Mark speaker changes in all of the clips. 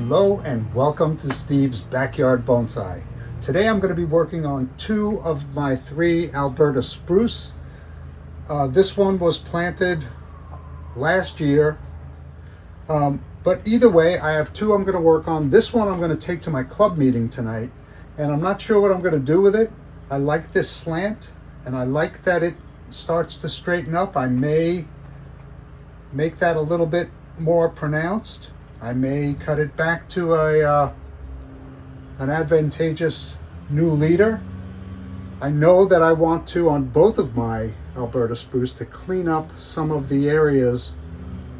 Speaker 1: Hello and welcome to Steve's Backyard Bonsai. Today I'm going to be working on 2 of my 3 Alberta spruce. This one was planted last year, but either way I have 2 I'm going to work on. This one I'm going to take to my club meeting tonight, and I'm not sure what I'm going to do with it. I like this slant and I like that it starts to straighten up. I may make that a little bit more pronounced. I may cut it back to an advantageous new leader. I know that I want to, on both of my Alberta spruce, to clean up some of the areas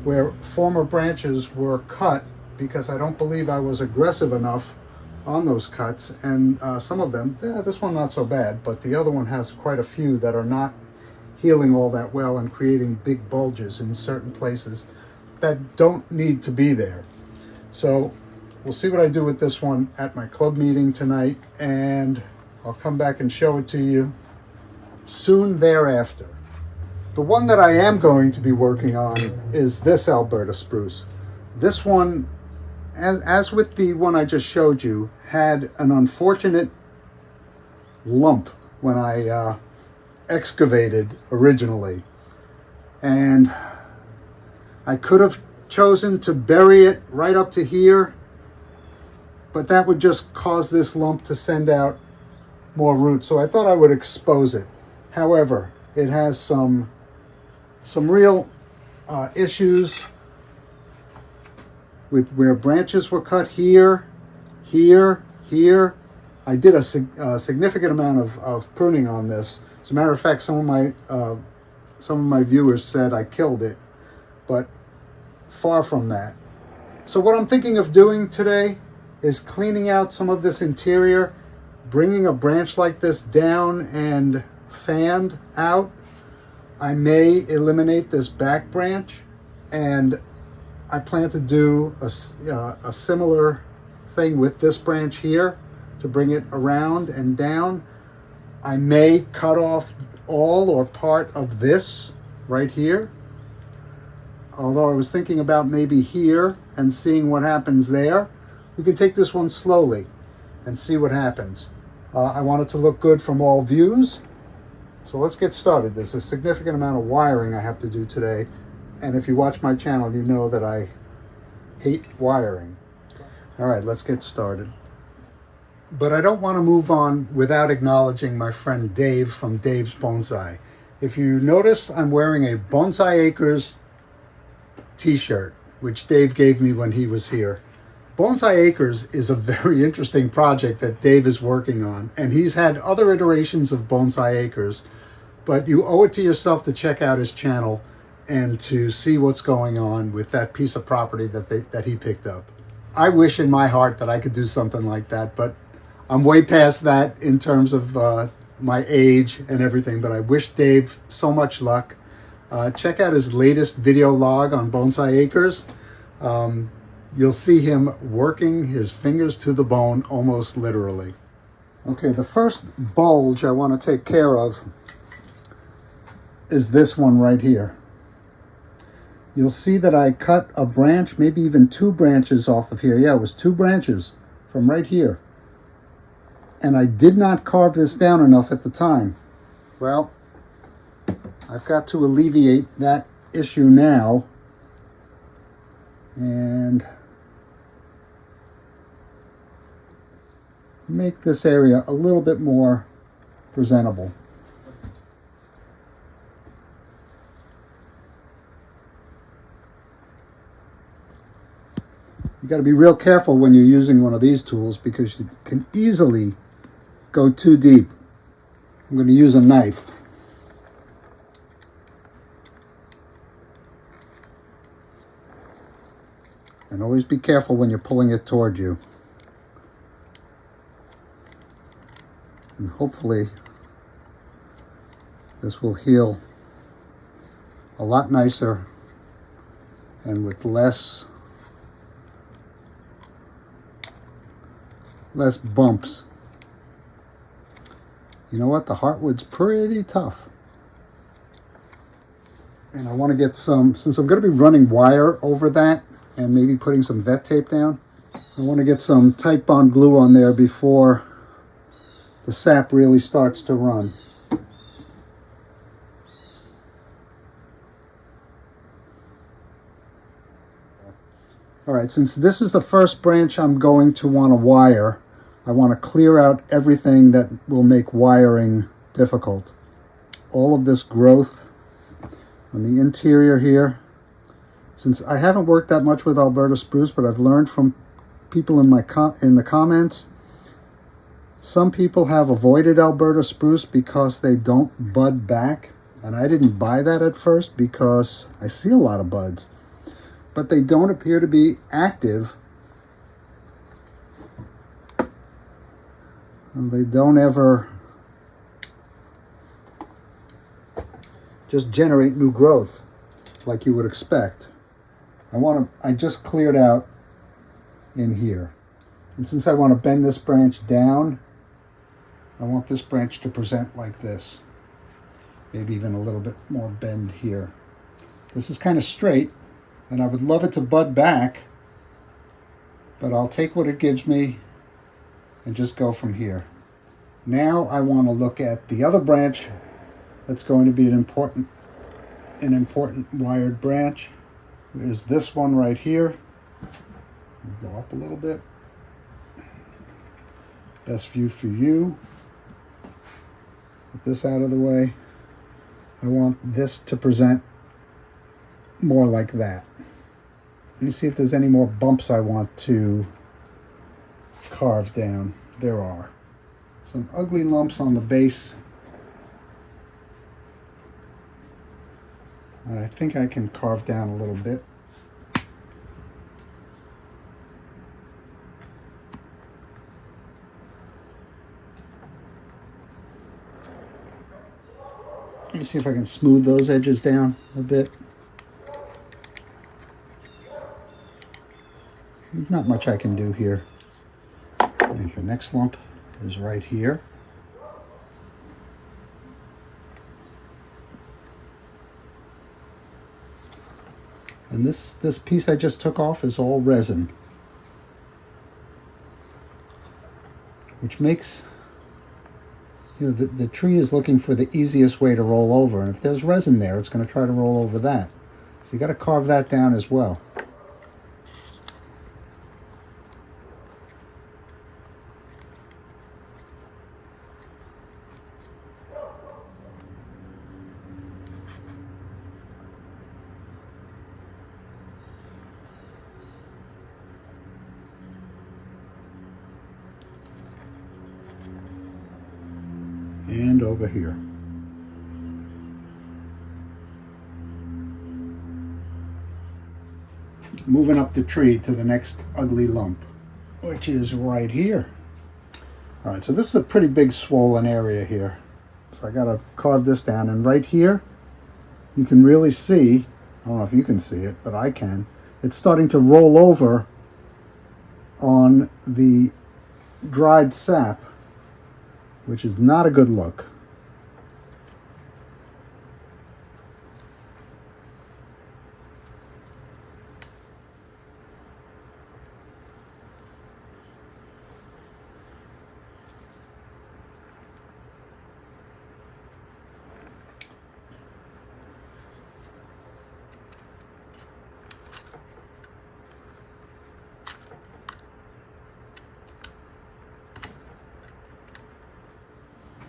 Speaker 1: where former branches were cut, because I don't believe I was aggressive enough on those cuts. And some of them, this one not so bad, but the other one has quite a few that are not healing all that well and creating big bulges in certain places that don't need to be there. So we'll see what I do with this one at my club meeting tonight, and I'll come back and show it to you soon thereafter. The one that I am going to be working on is this Alberta spruce. This one, as with the one I just showed you, had an unfortunate lump when I excavated originally, and I could have chosen to bury it right up to here, but that would just cause this lump to send out more roots, so I thought I would expose it. However, it has some real issues with where branches were cut here, here. I did a significant amount of pruning on this. As a matter of fact, some of my viewers said I killed it, but far from that. So what I'm thinking of doing today is cleaning out some of this interior, bringing a branch like this down and fanned out. I may eliminate this back branch, and I plan to do a similar thing with this branch here to bring it around and down. I may cut off all or part of this right here, although I was thinking about maybe here and seeing what happens there. We can take this one slowly and see what happens. I want it to look good from all views, so let's get started. There's a significant amount of wiring I have to do today, and if you watch my channel, you know that I hate wiring. All right, let's get started. But I don't want to move on without acknowledging my friend Dave from Dave's Bonsai. If you notice, I'm wearing a Bonsai Acres t-shirt, which Dave gave me when he was here. Bonsai Acres is a very interesting project that Dave is working on, and he's had other iterations of Bonsai Acres, but you owe it to yourself to check out his channel and to see what's going on with that piece of property that he picked up. I wish in my heart that I could do something like that, but I'm way past that in terms of my age and everything, but I wish Dave so much luck. Check out his latest video log on Bonsai Acres. You'll see him working his fingers to the bone, almost literally. Okay, the first bulge I want to take care of is this one right here. You'll see that I cut a branch, maybe even 2 branches off of here. Yeah, it was 2 branches from right here. And I did not carve this down enough at the time. Well, I've got to alleviate that issue now and make this area a little bit more presentable. You got to be real careful when you're using one of these tools, because you can easily go too deep. I'm going to use a knife. And always be careful when you're pulling it toward you. And hopefully this will heal a lot nicer and with less bumps. You know what? The heartwood's pretty tough. And I want to get some, since I'm going to be running wire over that and maybe putting some vet tape down, I want to get some tight bond glue on there before the sap really starts to run. All right, since this is the first branch I'm going to want to wire, I want to clear out everything that will make wiring difficult. All of this growth on the interior here. Since I haven't worked that much with Alberta spruce, but I've learned from people in the comments, some people have avoided Alberta spruce because they don't bud back. And I didn't buy that at first because I see a lot of buds, but they don't appear to be active. And they don't ever just generate new growth like you would expect. I just cleared out in here. And since I want to bend this branch down, I want this branch to present like this. Maybe even a little bit more bend here. This is kind of straight, and I would love it to bud back, but I'll take what it gives me and just go from here. Now I want to look at the other branch that's going to be an important wired branch. Is this one right here. Go up a little bit. Best view for you. Put this out of the way. I want this to present more like that. Let me see if there's any more bumps I want to carve down. There are. Some ugly lumps on the base. And I think I can carve down a little bit. Let me see if I can smooth those edges down a bit. There's not much I can do here. And the next lump is right here. And this piece I just took off is all resin, which makes, the tree is looking for the easiest way to roll over. And if there's resin there, it's going to try to roll over that. So you got to carve that down as well. And over here. Moving up the tree to the next ugly lump, which is right here. All right, so this is a pretty big swollen area here. So I gotta carve this down, and right here, you can really see, I don't know if you can see it, but I can. It's starting to roll over on the dried sap, which is not a good look.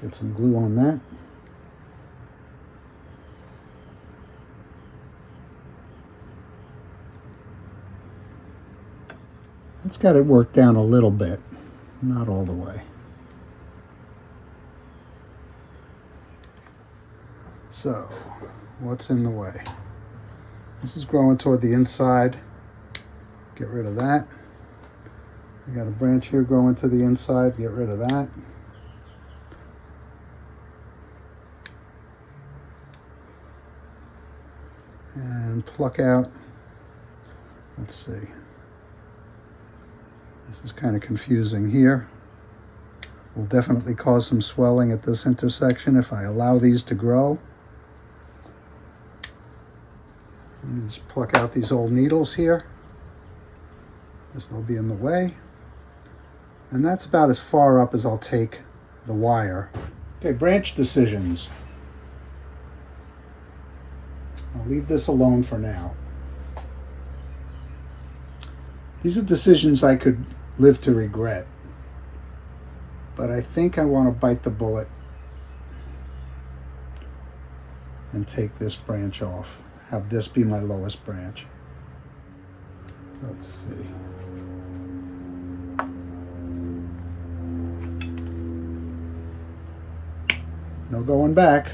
Speaker 1: Get some glue on that. It's got it worked down a little bit, not all the way. So, what's in the way? This is growing toward the inside. Get rid of that. I got a branch here growing to the inside. Get rid of that. And pluck out, let's see, this is kind of confusing here. Will definitely cause some swelling at this intersection if I allow these to grow. And just pluck out these old needles here. This will be in the way. And that's about as far up as I'll take the wire. Okay, branch decisions. I'll leave this alone for now. These are decisions I could live to regret. But I think I want to bite the bullet and take this branch off. Have this be my lowest branch. Let's see. No going back.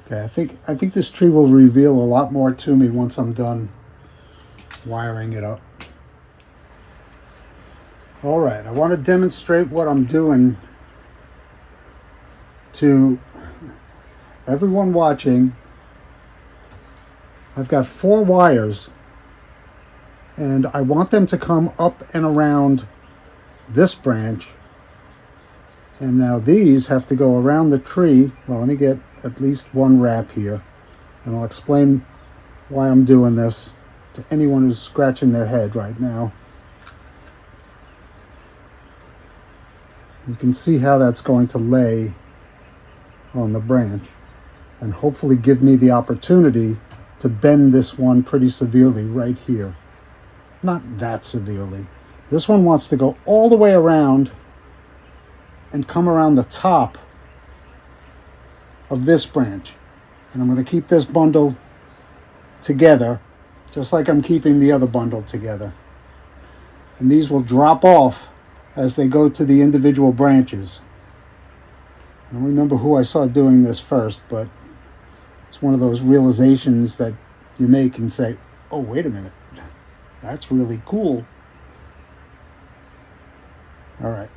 Speaker 1: Okay, I think this tree will reveal a lot more to me once I'm done wiring it up. All right, I want to demonstrate what I'm doing to everyone watching. I've got 4 wires and I want them to come up and around this branch. And now these have to go around the tree. Well, let me get at least one wrap here and I'll explain why I'm doing this to anyone who's scratching their head right now. You can see how that's going to lay on the branch and hopefully give me the opportunity to bend this one pretty severely right here. Not that severely. This one wants to go all the way around and come around the top of this branch. And I'm going to keep this bundle together just like I'm keeping the other bundle together. And these will drop off as they go to the individual branches. I don't remember who I saw doing this first, but it's one of those realizations that you make and say, oh, wait a minute, that's really cool. All right,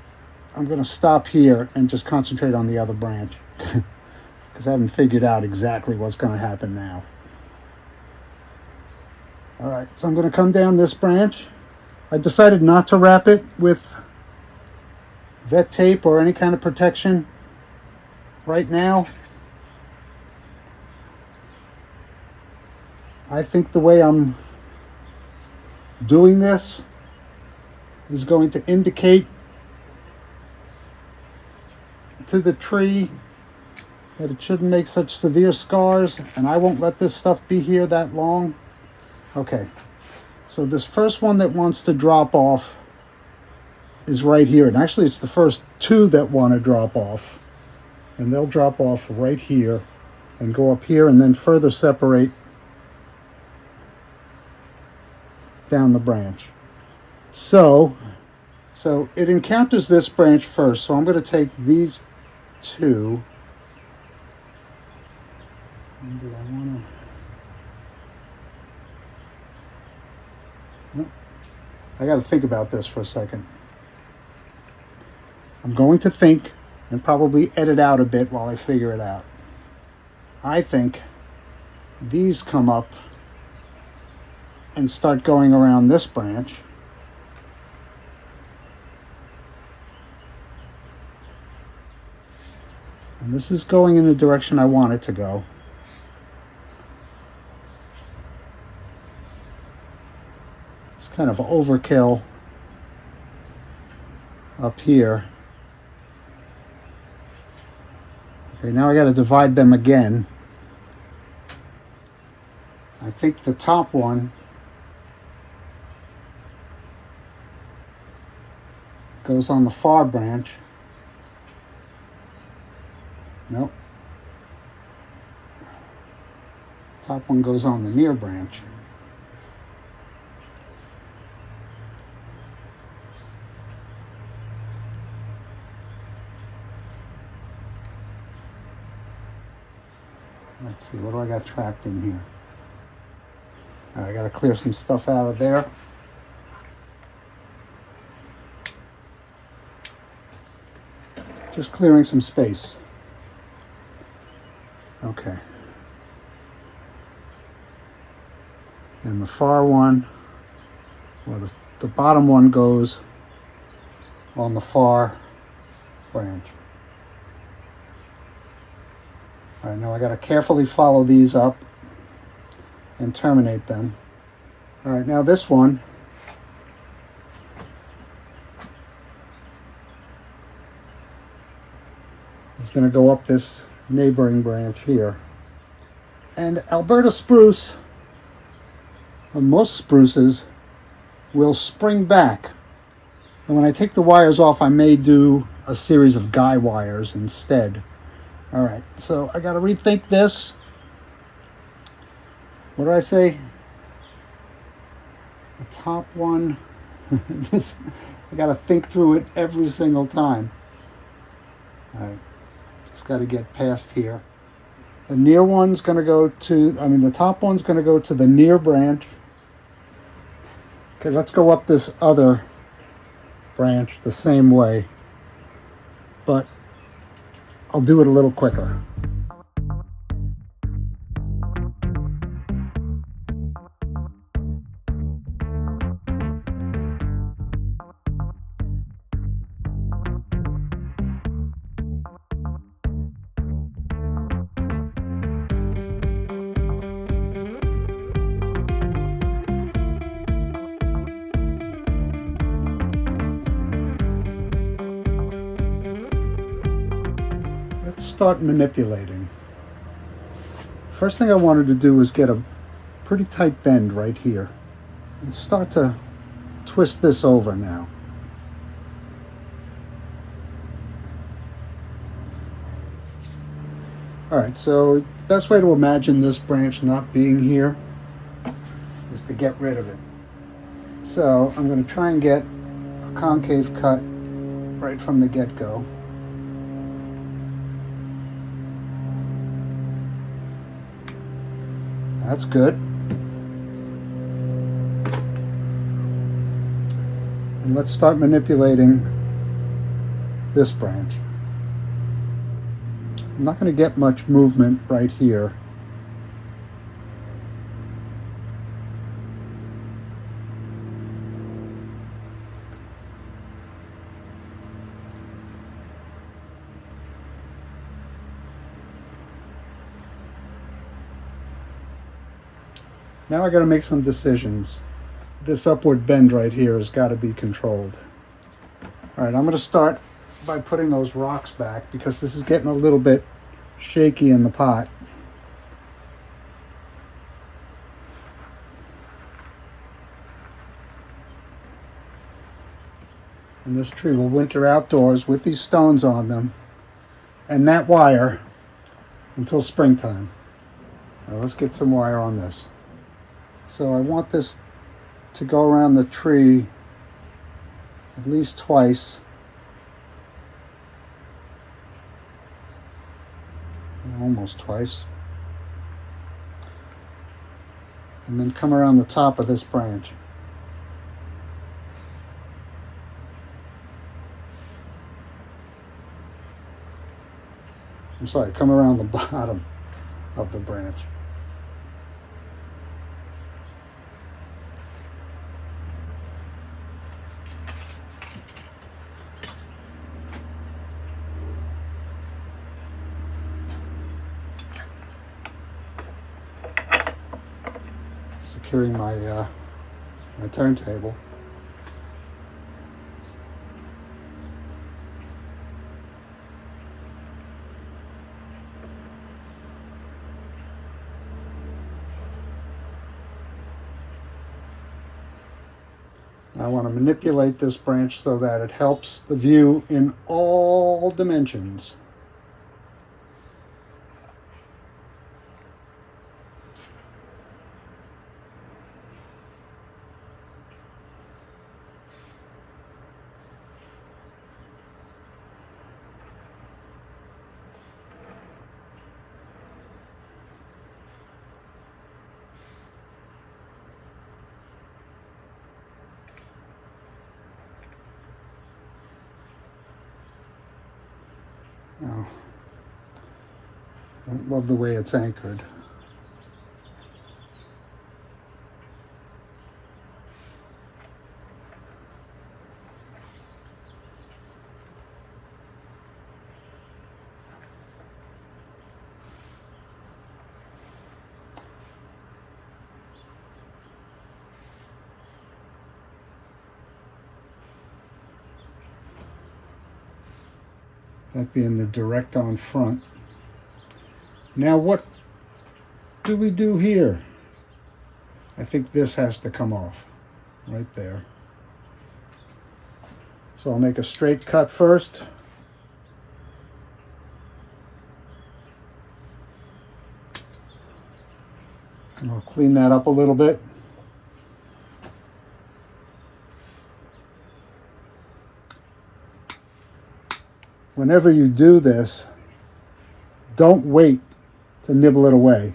Speaker 1: I'm going to stop here and just concentrate on the other branch because I haven't figured out exactly what's going to happen now. All right, so I'm going to come down this branch. I decided not to wrap it with vet tape or any kind of protection right now. I think the way I'm doing this is going to indicate to the tree that it shouldn't make such severe scars, and I won't let this stuff be here that long. Okay, so this first one that wants to drop off is right here, and actually it's the first 2 that want to drop off, and they'll drop off right here and go up here and then further separate down the branch. So it encounters this branch first, so I'm going to take these 2. And do I want to? No. I got to think about this for a second. I'm going to think and probably edit out a bit while I figure it out. I think these come up and start going around this branch. And this is going in the direction I want it to go. It's kind of overkill up here. Okay, now I got to divide them again. I think the top one goes on the far branch. Nope. Top one goes on the near branch. Let's see, what do I got trapped in here? All right, I got to clear some stuff out of there. Just clearing some space. Okay. And the far one, or the bottom one goes on the far branch. All right, now I got to carefully follow these up and terminate them. All right, now this one is going to go up this neighboring branch here. And Alberta spruce, or most spruces, will spring back. And when I take the wires off, I may do a series of guy wires instead. All right, so I got to rethink this. What did I say? The top one. I got to think through it every single time. All right, just got to get past here. The near one's going to go to, the top one's going to go to the near branch. Okay, let's go up this other branch the same way, but I'll do it a little quicker. Let's start manipulating. First thing I wanted to do was get a pretty tight bend right here and start to twist this over now. All right, so the best way to imagine this branch not being here is to get rid of it. So I'm going to try and get a concave cut right from the get-go. That's good. And let's start manipulating this branch. I'm not going to get much movement right here. Now I got to make some decisions. This upward bend right here has got to be controlled. All right, I'm going to start by putting those rocks back because this is getting a little bit shaky in the pot. And this tree will winter outdoors with these stones on them and that wire until springtime. Now let's get some wire on this. So I want this to go around the tree at least twice. Almost twice. And then come around the top of this branch. I'm sorry, come around the bottom of the branch. Securing my my turntable. I want to manipulate this branch so that it helps the view in all dimensions. Oh, I don't love the way it's anchored. that being the direct on front. Now what do we do here? I think this has to come off right there. So I'll make a straight cut first. And I'll clean that up a little bit. Whenever you do this, don't wait to nibble it away.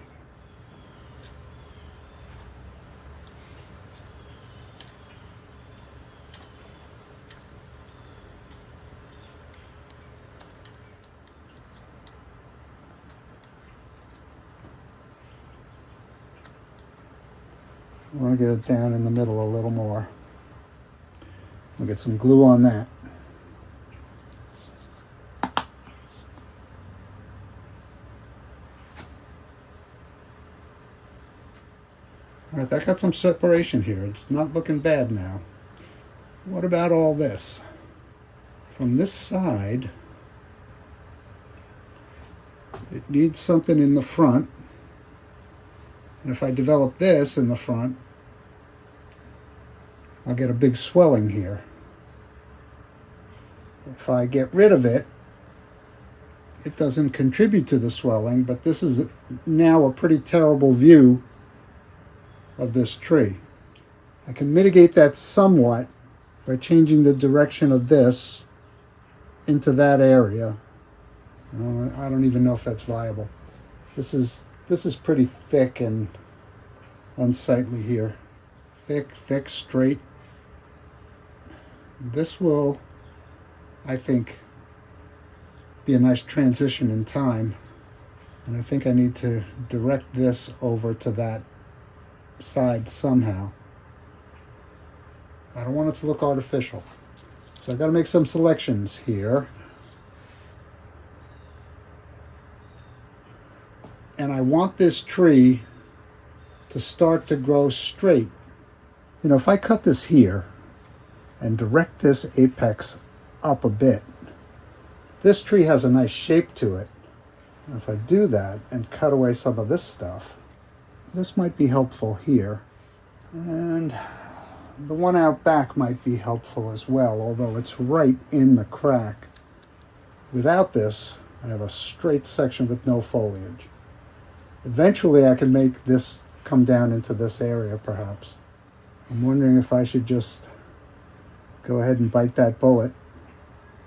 Speaker 1: I want to get it down in the middle a little more. We'll get some glue on that. All right, that got some separation here. It's not looking bad now. What about all this? From this side, it needs something in the front. And if I develop this in the front, I'll get a big swelling here. If I get rid of it, it doesn't contribute to the swelling, but this is now a pretty terrible view of this tree. I can mitigate that somewhat by changing the direction of this into that area. I don't even know if that's viable. This is pretty thick and unsightly here. Thick, straight. This will, I think, be a nice transition in time. And I think I need to direct this over to that side somehow. I don't want it to look artificial. So I've got to make some selections here. And I want this tree to start to grow straight. You know, if I cut this here and direct this apex up a bit, this tree has a nice shape to it. And if I do that and cut away some of this stuff, this might be helpful here. And the one out back might be helpful as well, although it's right in the crack. Without this, I have a straight section with no foliage. Eventually I can make this come down into this area perhaps. I'm wondering if I should just go ahead and bite that bullet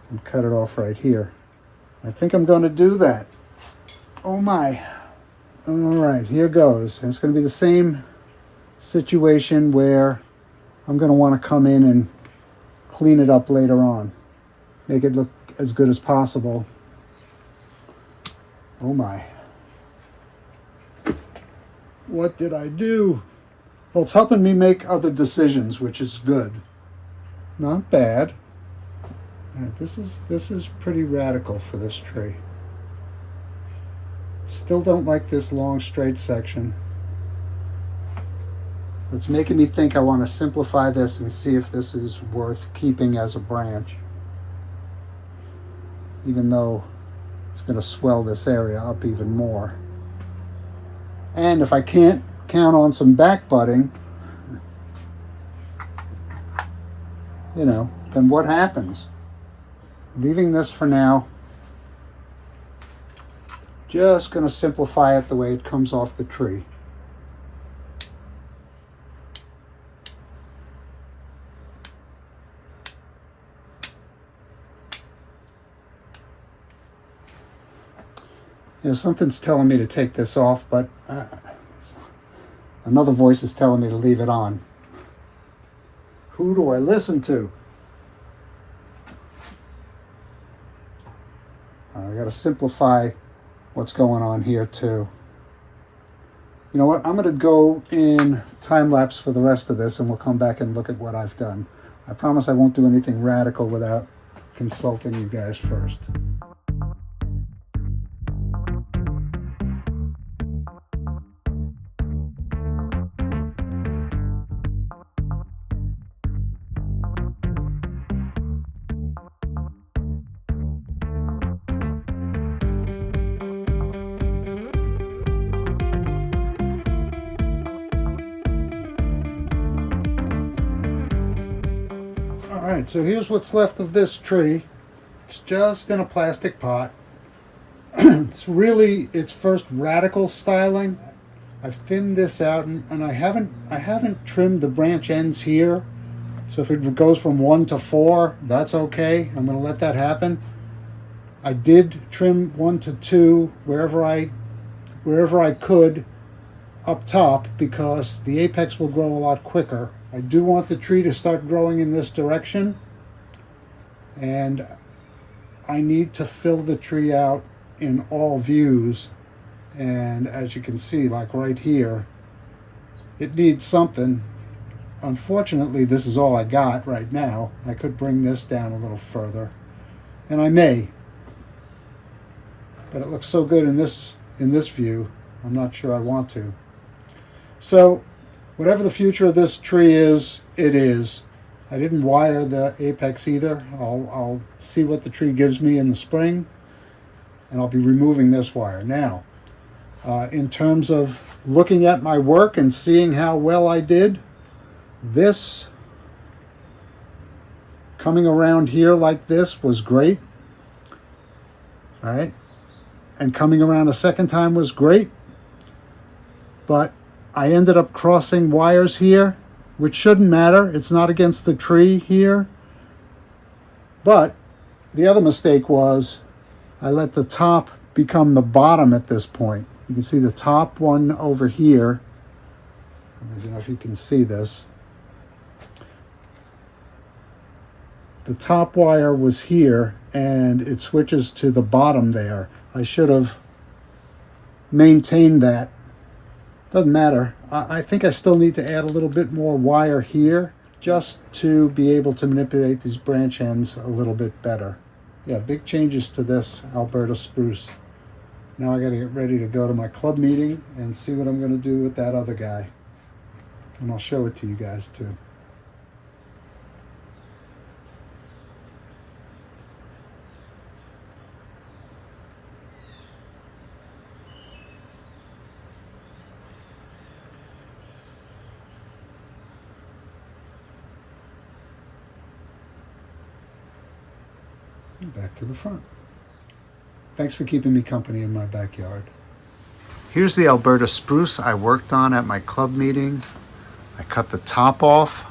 Speaker 1: and cut it off right here. I think I'm going to do that. Oh my. All right, here goes. And it's going to be the same situation where I'm going to want to come in and clean it up later on. Make it look as good as possible. Oh my. What did I do? Well, it's helping me make other decisions, which is good. Not bad. All right, this is pretty radical for this tree. Still don't like this long straight section. It's making me think I want to simplify this and see if this is worth keeping as a branch. Even though it's going to swell this area up even more. And if I can't count on some back budding, you know, then what happens? Leaving this for now. Just going to simplify it the way it comes off the tree. You know, something's telling me to take this off, but another voice is telling me to leave it on. Who do I listen to? I got to simplify what's going on here too. You know what? I'm going to go in time lapse for the rest of this, and we'll come back and look at what I've done. I promise I won't do anything radical without consulting you guys first. All right, so here's what's left of this tree. It's just in a plastic pot. It's really its first radical styling. I've thinned this out, and I haven't trimmed the branch ends here. So if it goes from 1 to 4, that's okay. I'm going to let that happen. I did trim 1 to 2 wherever I could up top, because the apex will grow a lot quicker. I do want the tree to start growing in this direction, and I need to fill the tree out in all views. And as you can see, like right here, it needs something. Unfortunately, this is all I got right now. I could bring this down a little further, and I may, but it looks so good in this view, I'm not sure I want to. So whatever the future of this tree is, it is. I didn't wire the apex either. I'll see what the tree gives me in the spring, and I'll be removing this wire. Now, in terms of looking at my work and seeing how well I did, this coming around here like this was great. All right. And coming around a second time was great. But I ended up crossing wires here, which shouldn't matter. It's not against the tree here. But the other mistake was I let the top become the bottom at this point. You can see the top one over here. I don't know if you can see this. The top wire was here, and it switches to the bottom there. I should have maintained that. Doesn't matter. I think I still need to add a little bit more wire here just to be able to manipulate these branch ends a little bit better. Yeah, big changes to this Alberta spruce. Now I got to get ready to go to my club meeting and see what I'm going to do with that other guy. And I'll show it to you guys too. Back to the front. Thanks for keeping me company in my backyard. Here's the Alberta spruce I worked on at my club meeting. I cut the top off.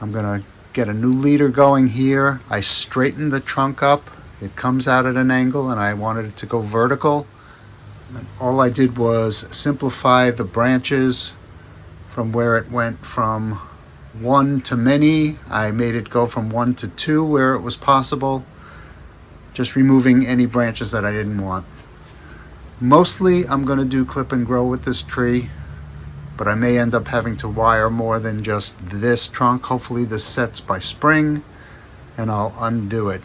Speaker 1: I'm gonna get a new leader going here. I straightened the trunk up. It comes out at an angle, and I wanted it to go vertical. And all I did was simplify the branches from where it went from 1 to many. I made it go from 1 to 2 where it was possible, just removing any branches that I didn't want. Mostly I'm going to do clip and grow with this tree, but I may end up having to wire more than just this trunk. Hopefully this sets by spring, and I'll undo it.